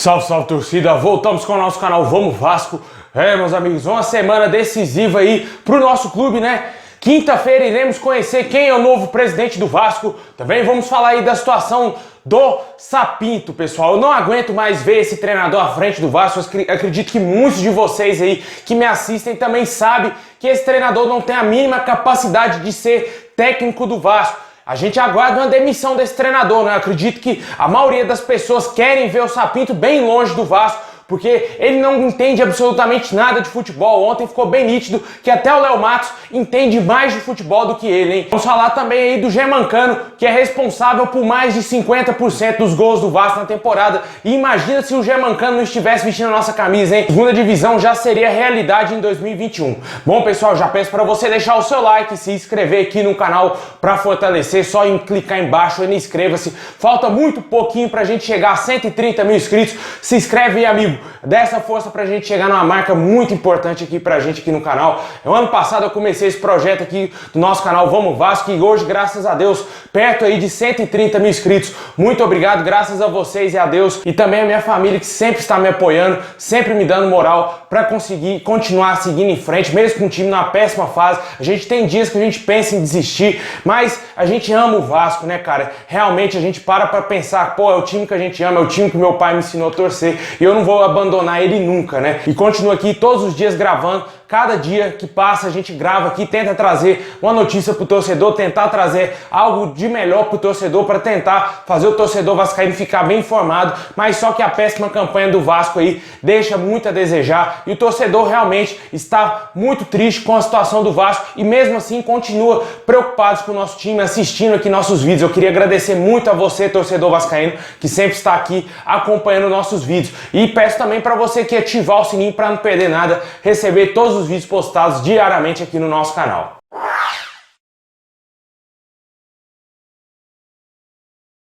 Salve, salve torcida, voltamos com o nosso canal Vamos Vasco. Meus amigos, uma semana decisiva aí pro nosso clube, né? Quinta-feira iremos conhecer quem é o novo presidente do Vasco. Também vamos falar aí da situação do Sapinto, pessoal. Eu não aguento mais ver esse treinador à frente do Vasco. Eu acredito que muitos de vocês aí que me assistem também sabem que esse treinador não tem a mínima capacidade de ser técnico do Vasco. A gente aguarda uma demissão desse treinador, né? Eu acredito que a maioria das pessoas querem ver o Sapinto bem longe do Vasco, porque ele não entende absolutamente nada de futebol. Ontem ficou bem nítido que até o Léo Matos entende mais de futebol do que ele, hein? Vamos falar também aí do Germancano, que é responsável por mais de 50% dos gols do Vasco na temporada. E imagina se o Germancano não estivesse vestindo a nossa camisa, hein? Segunda divisão já seria realidade em 2021. Bom, pessoal, já peço para você deixar o seu like, se inscrever aqui no canal para fortalecer. Só em clicar embaixo e inscreva-se. Falta muito pouquinho pra gente chegar a 130 mil inscritos. Se inscreve aí, amigo. Dá essa força pra gente chegar numa marca muito importante aqui pra gente aqui no canal. No ano passado eu comecei esse projeto aqui do nosso canal Vamos Vasco e hoje, graças a Deus, perto aí de 130 mil inscritos. Muito obrigado, graças a vocês e a Deus. E também a minha família que sempre está me apoiando, sempre me dando moral pra conseguir continuar seguindo em frente, mesmo com o time numa péssima fase. A gente tem dias que a gente pensa em desistir, mas a gente ama o Vasco, né, cara? Realmente a gente para pra pensar, pô, é o time que a gente ama, é o time que meu pai me ensinou a torcer e eu não vou abandonar ele nunca, né? E continuo aqui todos os dias gravando. Cada dia que passa a gente grava aqui, tenta trazer uma notícia pro torcedor, tentar trazer algo de melhor pro torcedor para tentar fazer o torcedor vascaíno ficar bem informado, mas só que a péssima campanha do Vasco aí deixa muito a desejar e o torcedor realmente está muito triste com a situação do Vasco e mesmo assim continua preocupado com o nosso time, assistindo aqui nossos vídeos. Eu queria agradecer muito a você, torcedor vascaíno, que sempre está aqui acompanhando nossos vídeos e peço também para você que ativar o sininho para não perder nada, receber todos os vídeos postados diariamente aqui no nosso canal.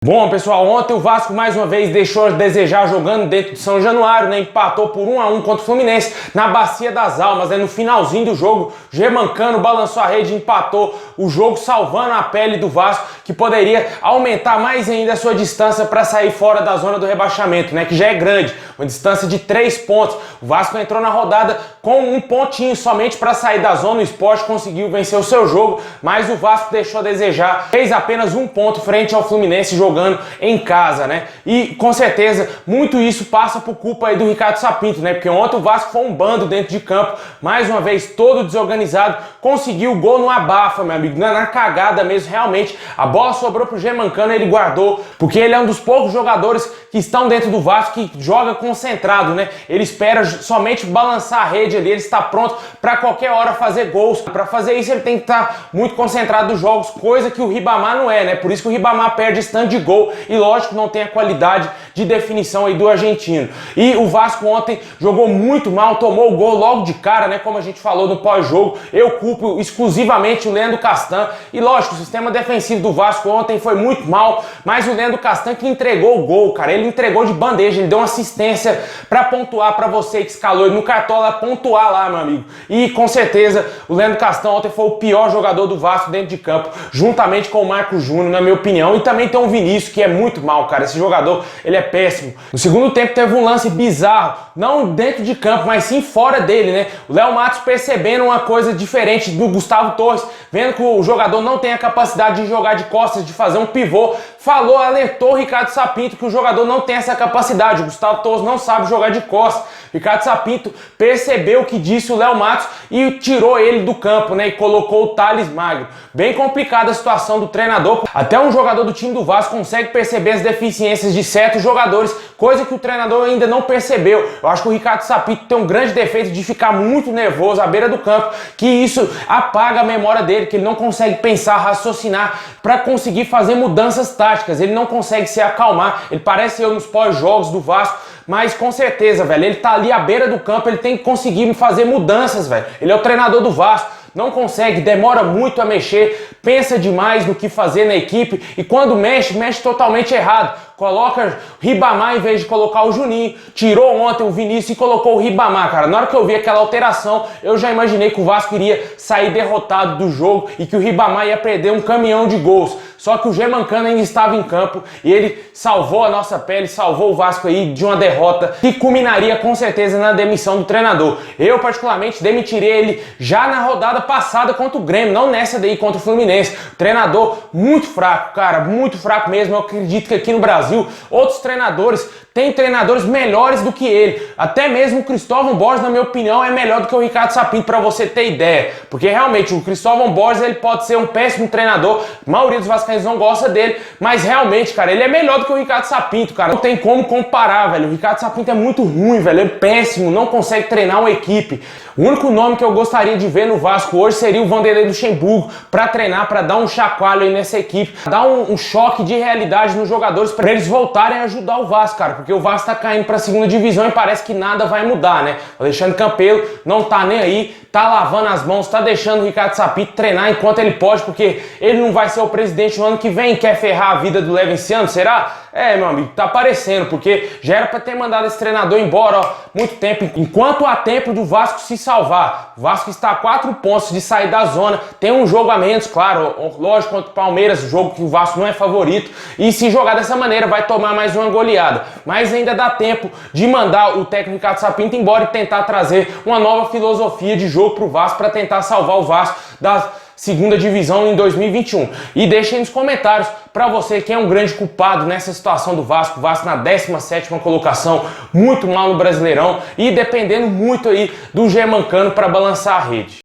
Bom, pessoal, ontem o Vasco mais uma vez deixou a desejar jogando dentro de São Januário, né? Empatou por 1-1 contra o Fluminense na Bacia das Almas, né? No finalzinho do jogo, Germancano balançou a rede e empatou o jogo, salvando a pele do Vasco, que poderia aumentar mais ainda a sua distância para sair fora da zona do rebaixamento, né? Que já é grande, uma distância de 3 pontos. O Vasco entrou na rodada com um pontinho somente para sair da zona. O Sport conseguiu vencer o seu jogo, mas o Vasco deixou a desejar, fez apenas 1 ponto frente ao Fluminense jogando em casa, né? E com certeza muito isso passa por culpa aí do Ricardo Sapinto, né? Porque ontem o Vasco foi um bando dentro de campo, mais uma vez todo desorganizado, conseguiu o gol no abafa, meu amigo, na cagada mesmo, realmente. A bola sobrou pro Germancano, ele guardou, porque ele é um dos poucos jogadores que estão dentro do Vasco que joga concentrado, né? Ele espera somente balançar a rede ali, ele está pronto para qualquer hora fazer gols. Para fazer isso ele tem que estar muito concentrado nos jogos, coisa que o Ribamar não é, né? Por isso que o Ribamar perde esse tanto de gol e lógico não tem a qualidade de definição aí do argentino. E o Vasco ontem jogou muito mal, tomou o gol logo de cara, né? Como a gente falou no pós-jogo, eu culpo exclusivamente o Leandro Castan e lógico, o sistema defensivo do Vasco ontem foi muito mal, mas o Leandro Castan que entregou o gol, cara, ele entregou de bandeja, ele deu uma assistência para pontuar para você que escalou ele no Cartola, pontuar lá, meu amigo. E com certeza o Leandro Castan ontem foi o pior jogador do Vasco dentro de campo, juntamente com o Marco Júnior, na minha opinião, e também tem o Vinícius, que é muito mal, cara. Esse jogador, ele é péssimo. No segundo tempo teve um lance bizarro, não dentro de campo, mas sim fora dele, né? O Léo Matos percebendo uma coisa diferente do Gustavo Torres, vendo que o jogador não tem a capacidade de jogar de costas, de fazer um pivô, falou, alertou o Ricardo Sapinto que o jogador não tem essa capacidade. O Gustavo Torres não sabe jogar de costas. Ricardo Sapinto percebeu o que disse o Léo Matos e tirou ele do campo, né? E colocou o Thales Magno. Bem complicada a situação do treinador. Até um jogador do time do Vasco consegue perceber as deficiências de certos jogadores, coisa que o treinador ainda não percebeu. Eu acho que o Ricardo Sapinto tem um grande defeito de ficar muito nervoso à beira do campo, que isso apaga a memória dele, que ele não consegue pensar, raciocinar para conseguir fazer mudanças táticas. Ele não consegue se acalmar. Ele parece eu nos pós-jogos do Vasco, mas com certeza, velho, ele tá ali à beira do campo, ele tem que conseguir fazer mudanças, velho. Ele é o treinador do Vasco. Não consegue, demora muito a mexer, pensa demais no que fazer na equipe e quando mexe, mexe totalmente errado. Coloca Ribamar em vez de colocar o Juninho. Tirou ontem o Vinícius e colocou o Ribamar, cara. Na hora que eu vi aquela alteração, eu já imaginei que o Vasco iria sair derrotado do jogo e que o Ribamar ia perder um caminhão de gols. só que o Germancano ainda estava em campo e ele salvou a nossa pele, salvou o Vasco aí de uma derrota que culminaria com certeza na demissão do treinador. Eu particularmente demitiria ele já na rodada passada contra o Grêmio, não nessa daí contra o Fluminense. Treinador muito fraco, cara, muito fraco mesmo. Eu acredito que aqui no Brasil outros treinadores tem treinadores melhores do que ele. Até mesmo o Cristóvão Borges, na minha opinião, é melhor do que o Ricardo Sapinto, para você ter ideia. Porque realmente o Cristóvão Borges ele pode ser um péssimo treinador, a maioria dos vascaínos não gosta dele, mas realmente, cara, ele é melhor do que o Ricardo Sapinto, cara. Não tem como comparar, velho. O Ricardo Sapinto é muito ruim, velho. Ele é péssimo, não consegue treinar uma equipe. O único nome que eu gostaria de ver no Vasco hoje seria o Vanderlei Luxemburgo para treinar, para dar um chacoalho aí nessa equipe, dar um choque de realidade nos jogadores para eles voltarem a ajudar o Vasco, cara, porque o Vasco tá caindo para a segunda divisão e parece que nada vai mudar, né? O Alexandre Campelo não tá nem aí, tá lavando as mãos, tá deixando o Ricardo Sapinto treinar enquanto ele pode, porque ele não vai ser o presidente no ano que vem. Quer ferrar a vida do Levinciano, será? É, meu amigo, tá parecendo, porque já era pra ter mandado esse treinador embora, ó, muito tempo. Enquanto há tempo do Vasco se salvar. O Vasco está a 4 pontos de sair da zona, tem um jogo a menos, claro, lógico, contra o Palmeiras, jogo que o Vasco não é favorito, e se jogar dessa maneira vai tomar mais uma goleada. Mas ainda dá tempo de mandar o técnico Ricardo Sapinto embora e tentar trazer uma nova filosofia de jogo pro Vasco, para tentar salvar o Vasco da segunda divisão em 2021. E deixa aí nos comentários para você quem é um grande culpado nessa situação do Vasco. O Vasco na 17ª colocação, muito mal no Brasileirão e dependendo muito aí do Germancano para balançar a rede.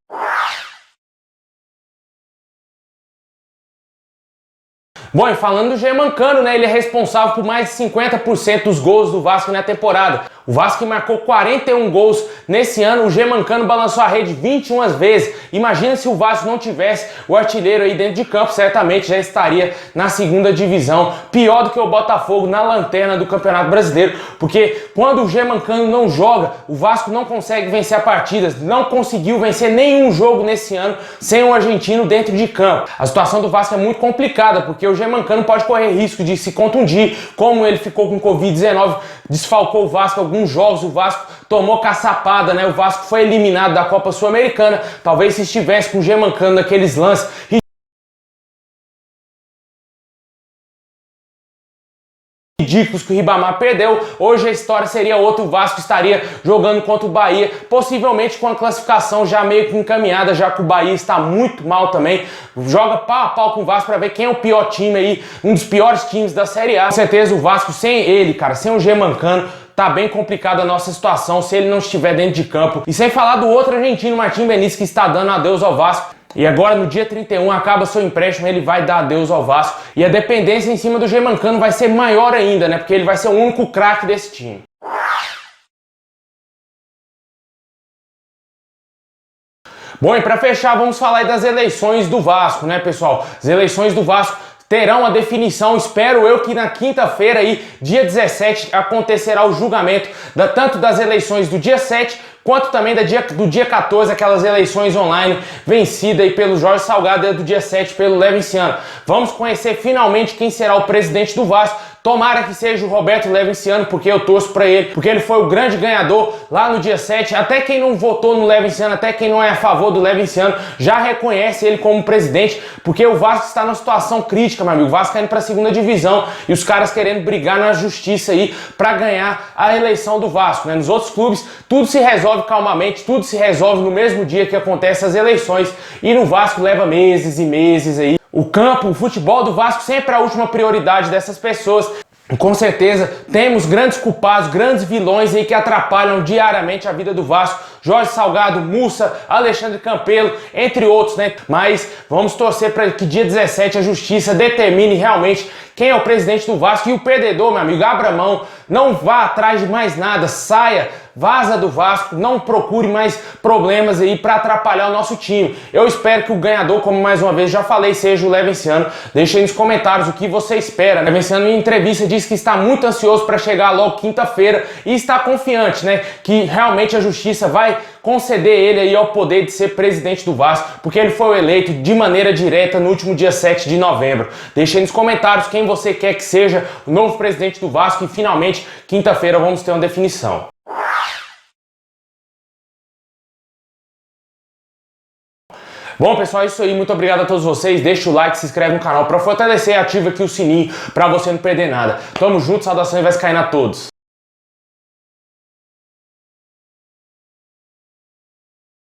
Bom, e falando do Germancano, né, ele é responsável por mais de 50% dos gols do Vasco na temporada. O Vasco marcou 41 gols nesse ano, o Germancano balançou a rede 21 vezes. Imagina se o Vasco não tivesse o artilheiro aí dentro de campo, certamente já estaria na segunda divisão, pior do que o Botafogo na lanterna do Campeonato Brasileiro, porque quando o Germancano não joga, o Vasco não consegue vencer a partida, não conseguiu vencer nenhum jogo nesse ano sem um argentino dentro de campo. A situação do Vasco é muito complicada, porque o Germancano pode correr risco de se contundir, como ele ficou com Covid-19, desfalcou o Vasco alguns jogos, o Vasco tomou caçapada, né? O Vasco foi eliminado da Copa Sul-Americana. Talvez se estivesse com o Germancano naqueles lances ridículos que o Ribamar perdeu, hoje a história seria outra, o Vasco estaria jogando contra o Bahia, possivelmente com a classificação já meio que encaminhada, já que o Bahia está muito mal também. Joga pau a pau com o Vasco para ver quem é o pior time aí, um dos piores times da Série A. Com certeza o Vasco sem ele, cara, sem o Germancano, tá bem complicada a nossa situação se ele não estiver dentro de campo. E sem falar do outro argentino, Martim Benítez, que está dando adeus ao Vasco. E agora no dia 31 acaba seu empréstimo, ele vai dar adeus ao Vasco. E a dependência em cima do Germancano vai ser maior ainda, né? Porque ele vai ser o único craque desse time. Bom, e para fechar, vamos falar aí das eleições do Vasco, né, pessoal? As eleições do Vasco terão a definição, espero eu que na quinta-feira aí, dia 17, acontecerá o julgamento tanto das eleições do dia 7 quanto também do dia 14, aquelas eleições online vencidas aí pelo Jorge Salgado e do dia 7 pelo Levinciano. Vamos conhecer finalmente quem será o presidente do Vasco. Tomara que seja o Roberto Levinciano, porque eu torço pra ele, porque ele foi o grande ganhador lá no dia 7. Até quem não votou no Levinciano, até quem não é a favor do Levinciano, já reconhece ele como presidente, porque o Vasco está numa situação crítica, meu amigo. O Vasco indo pra segunda divisão e os caras querendo brigar na justiça aí pra ganhar a eleição do Vasco, né? Nos outros clubes, tudo se resolve calmamente, tudo se resolve no mesmo dia que acontecem as eleições, e no Vasco leva meses e meses aí. O campo, o futebol do Vasco sempre é a última prioridade dessas pessoas. Com certeza temos grandes culpados, grandes vilões aí que atrapalham diariamente a vida do Vasco. Jorge Salgado, Mussa, Alexandre Campelo, entre outros, né? Mas vamos torcer para que dia 17 a justiça determine realmente quem é o presidente do Vasco. E o perdedor, meu amigo, abra mão, não vá atrás de mais nada, saia, vaza do Vasco, não procure mais problemas aí para atrapalhar o nosso time. Eu espero que o ganhador, como mais uma vez já falei, seja o Levinciano. Deixe aí nos comentários o que você espera. O Levinciano em entrevista disse que está muito ansioso para chegar logo quinta-feira e está confiante, né, que realmente a justiça vai conceder ele aí ao poder de ser presidente do Vasco, porque ele foi eleito de maneira direta no último dia 7 de novembro. Deixe aí nos comentários quem você quer que seja o novo presidente do Vasco e finalmente quinta-feira vamos ter uma definição. Bom, pessoal, é isso aí. Muito obrigado a todos vocês. Deixa o like, se inscreve no canal pra fortalecer e ativa aqui o sininho pra você não perder nada. Tamo junto, saudações vascaína a todos.